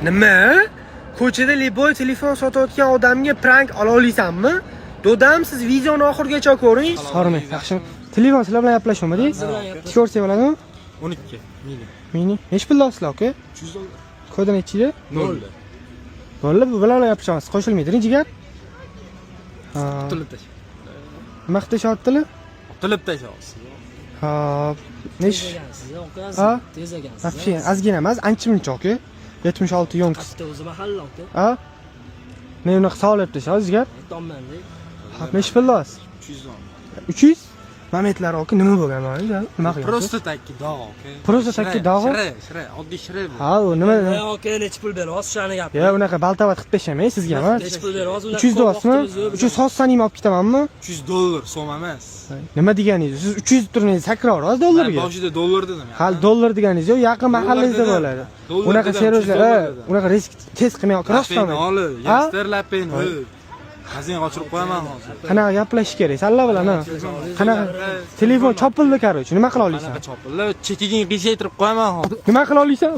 Nima? Ko'chada liboy telefon sotayotgan odamga prank ola olaysanmi? Dodam, siz videoni oxirigacha ko'ring. Sormang, yaxshimi? Telefon sizlar bilan gaplashmadingiz? Ko'rsa bo'ladimi? 12 Mini. Nech pul olasizlar, aka? 300 dollar. Kodi nechida? 0. Bo'ldi, bu bilan gaplashamiz. Qo'shilmaydi, jigar. Ha. Otilib tasha. Nima qilib tashyaptilar? Otilib tashamiz. Hop. Nech? Ha? Tez ekansiz. Вообще, ozgina emas, ancha-muncha, aka. 76 yonks. O'zi mahalla aka. Ha? Men uni hisoblab tashlash, jigar. Domlandik. Hop, nech pul olasiz? 300 dollar. 300? Mametlar aka, nima bo'lgan mana? Nima qilyapsiz? Просто takki dog' aka. Просто takki dog'? Shira, oddiy shira bu. Ha, u nima? Aka, nech pul beryapsiz shani gap. Ya, unaqa baltavat qilib tashamang sizga emas. Nech pul beryapsiz? 300 dolasizmi? 300 sotsangiz olib ketamanmi? 300 dollar so'm emas. Nima deganingiz? Siz 300 turningiz sakraverasiz dollarga. Boshida dollar dedim. Hali dollar deganingiz yo'q, yaqin mahallangizda bo'ladi. Unaqa servislar, unaqa risk test qilmay rostmi? Youngsterlarpen, hazin ochirib qo'yaman hozir. Qanaqa gaplashish kerak? Salla bilan, qanaqa telefon chopildi, короче. Nima qila olaysan? Chopillar, chekiging qiyshaytirib qo'yaman hozir. Nima qila olaysan?